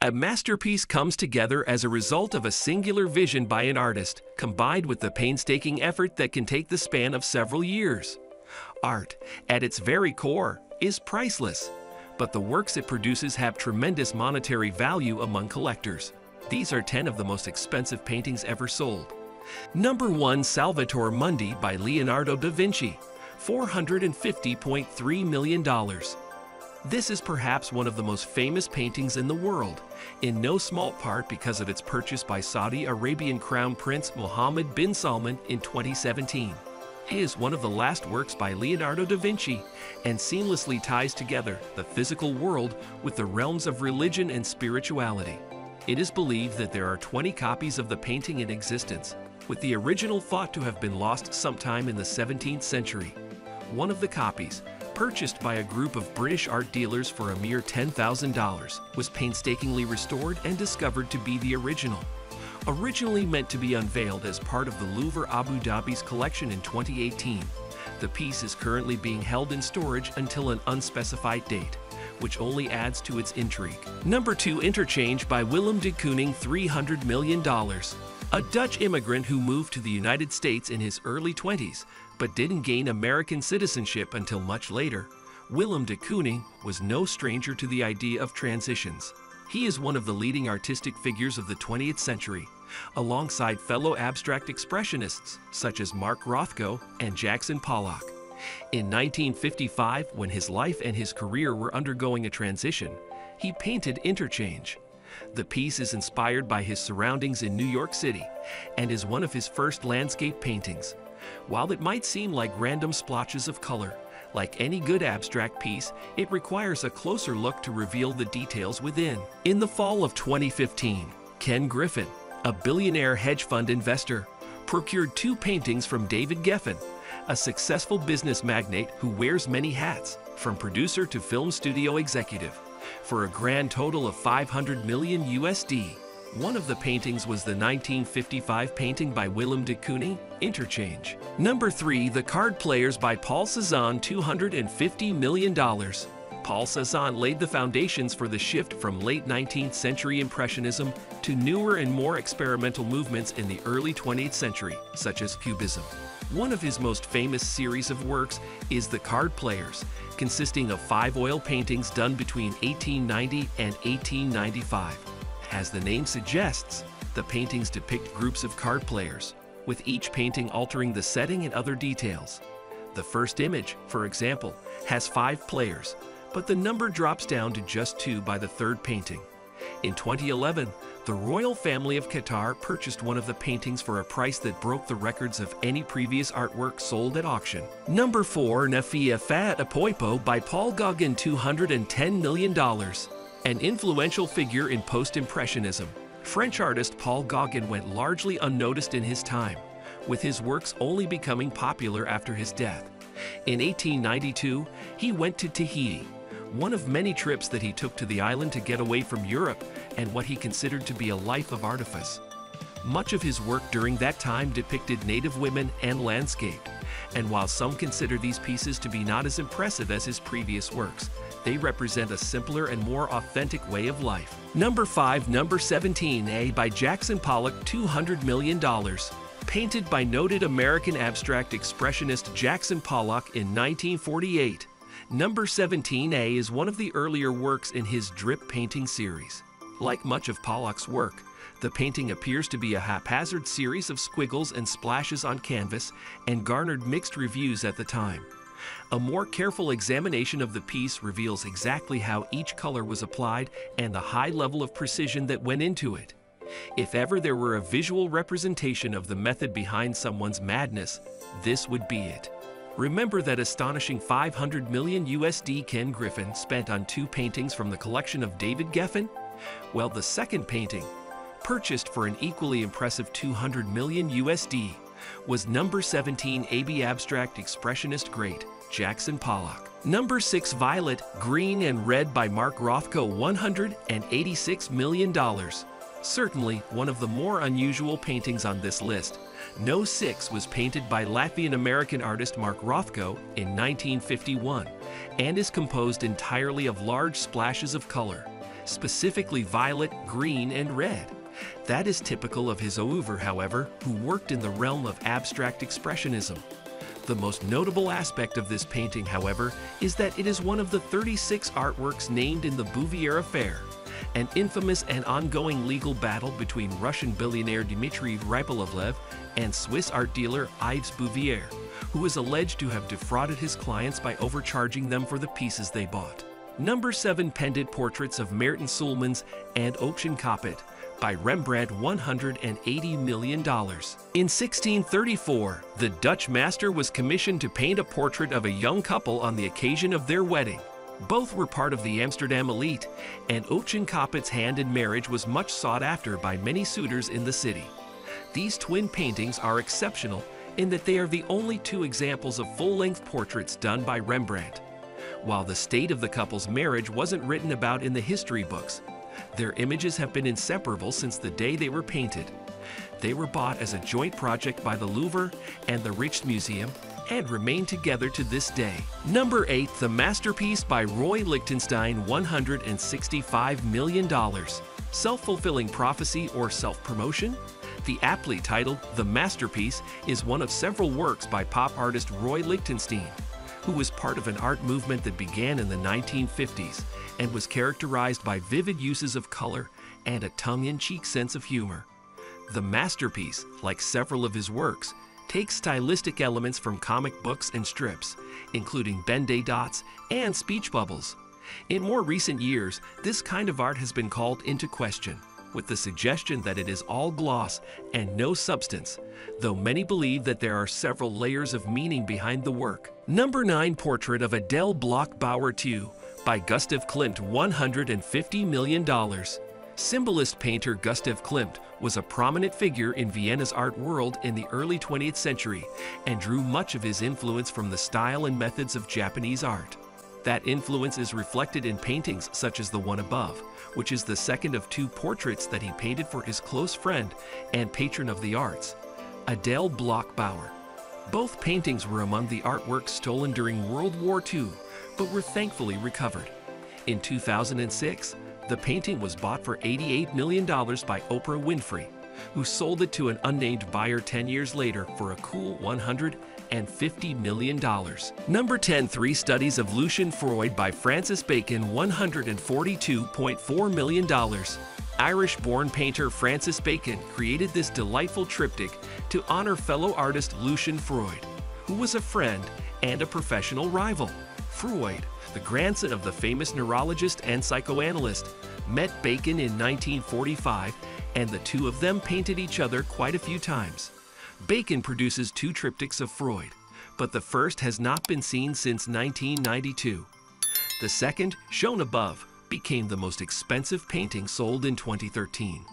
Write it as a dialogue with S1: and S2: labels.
S1: A masterpiece comes together as a result of a singular vision by an artist, combined with the painstaking effort that can take the span of several years. Art, at its very core, is priceless, but the works it produces have tremendous monetary value among collectors. These are 10 of the most expensive paintings ever sold. Number 1. Salvatore Mundy by Leonardo da Vinci, $450.3 million. This is perhaps one of the most famous paintings in the world, in no small part because of its purchase by Saudi Arabian Crown Prince Mohammed bin Salman in 2017. It is one of the last works by Leonardo da Vinci and seamlessly ties together the physical world with the realms of religion and spirituality. It is believed that there are 20 copies of the painting in existence, with the original thought to have been lost sometime in the 17th century. One of the copies, purchased by a group of British art dealers for a mere $10,000, was painstakingly restored and discovered to be the original. Originally meant to be unveiled as part of the Louvre Abu Dhabi's collection in 2018, the piece is currently being held in storage until an unspecified date, which only adds to its intrigue. Number 2. Interchange by Willem de Kooning, $300 million. A Dutch immigrant who moved to the United States in his early 20s, but didn't gain American citizenship until much later, Willem de Kooning was no stranger to the idea of transitions. He is one of the leading artistic figures of the 20th century, alongside fellow abstract expressionists such as Mark Rothko and Jackson Pollock. In 1955, when his life and his career were undergoing a transition, he painted Interchange. The piece is inspired by his surroundings in New York City and is one of his first landscape paintings. While it might seem like random splotches of color, like any good abstract piece, it requires a closer look to reveal the details within. In the fall of 2015, Ken Griffin, a billionaire hedge fund investor, procured 2 paintings from David Geffen, a successful business magnate who wears many hats, from producer to film studio executive, for a grand total of $500 million USD. One of the paintings was the 1955 painting by Willem de Kooning, Interchange. Number 3. The Card Players by Paul Cézanne, $250 million. Paul Cézanne laid the foundations for the shift from late 19th century Impressionism to newer and more experimental movements in the early 20th century, such as Cubism. One of his most famous series of works is The Card Players, consisting of 5 oil paintings done between 1890 and 1895. As the name suggests, the paintings depict groups of card players, with each painting altering the setting and other details. The first image, for example, has 5 players, but the number drops down to just 2 by the third painting. In 2011, the royal family of Qatar purchased one of the paintings for a price that broke the records of any previous artwork sold at auction. Number 4. 𝗟𝗃𝗓𝗡 by Paul Gauguin, $210 million. An influential figure in post-impressionism, French artist Paul Gauguin went largely unnoticed in his time, with his works only becoming popular after his death. In 1892, he went to Tahiti, one of many trips that he took to the island to get away from Europe and what he considered to be a life of artifice. Much of his work during that time depicted native women and landscape, and while some consider these pieces to be not as impressive as his previous works, they represent a simpler and more authentic way of life. Number 5. Number 17 by Jackson Pollock, $200 million. Painted by noted American abstract expressionist Jackson Pollock in 1948, Number 17 is one of the earlier works in his drip painting series. Like much of Pollock's work, the painting appears to be a haphazard series of squiggles and splashes on canvas and garnered mixed reviews at the time. A more careful examination of the piece reveals exactly how each color was applied and the high level of precision that went into it. If ever there were a visual representation of the method behind someone's madness, this would be it. Remember that astonishing $500 million USD Ken Griffin spent on 2 paintings from the collection of David Geffen? Well, the second painting, purchased for an equally impressive $200 million USD, was number 17 AB abstract expressionist great Jackson Pollock. Number 6 Violet, Green and Red by Mark Rothko, $186 million. Certainly one of the more unusual paintings on this list. No. 6 was painted by Latvian-American artist Mark Rothko in 1951 and is composed entirely of large splashes of color. specifically violet, green, and red. That is typical of his 𝗟𝗓𝗧, however, who worked in the realm of abstract expressionism. The most notable aspect of this painting, however, is that it is one of the 36 artworks named in the Bouvier affair, an infamous and ongoing legal battle between Russian billionaire Dmitry Rybolovlev and Swiss art dealer Yves Bouvier, who is alleged to have defrauded his clients by overcharging them for the pieces they bought. Number 7. Pendant Portraits of 𝗟𝗏𝗧𝗏 and 𝐤𝐥𝐤𝐞 by Rembrandt, $180 million. In 1634, the Dutch master was commissioned to paint a portrait of a young couple on the occasion of their wedding. Both were part of the Amsterdam elite, and 𝗤𝗏𝗀𝐞's hand in marriage was much sought after by many suitors in the city. These twin paintings are exceptional in that they are the only two examples of full-length portraits done by Rembrandt. While the state of the couple's marriage wasn't written about in the history books, their images have been inseparable since the day they were painted. They were bought as a joint project by the Louvre and the Rijksmuseum and remain together to this day. Number 8. The Masterpiece by Roy Lichtenstein, $165 million. Self-fulfilling prophecy or self-promotion? The aptly titled The Masterpiece is one of several works by pop artist Roy Lichtenstein, who was part of an art movement that began in the 1950s and was characterized by vivid uses of color and a tongue-in-cheek sense of humor. The Masterpiece, like several of his works, takes stylistic elements from comic books and strips, including Ben-Day dots and speech bubbles. In more recent years, this kind of art has been called into question, with the suggestion that it is all gloss and no substance, though many believe that there are several layers of meaning behind the work. Number 9. Portrait of Adele Bloch-Bauer-II by Gustav Klimt, $150 million. Symbolist painter Gustav Klimt was a prominent figure in Vienna's art world in the early 20th century and drew much of his influence from the style and methods of Japanese art. That influence is reflected in paintings such as the one above, which is the second of two portraits that he painted for his close friend and patron of the arts, Adele Bloch-Bauer. Both paintings were among the artworks stolen during World War II, but were thankfully recovered. In 2006, the painting was bought for $88 million by Oprah Winfrey, who sold it to an unnamed buyer 10 years later for a cool $150 million. Number 10. 3 Studies of Lucian Freud by Francis Bacon, $142.4 million. Irish-born painter Francis Bacon created this delightful triptych to honor fellow artist Lucian Freud, who was a friend and a professional rival. Freud, the grandson of the famous neurologist and psychoanalyst, met Bacon in 1945, and the two of them painted each other quite a few times. Bacon produces 2 triptychs of Freud, but the first has not been seen since 1992. The second, shown above, became the most expensive painting sold in 2013.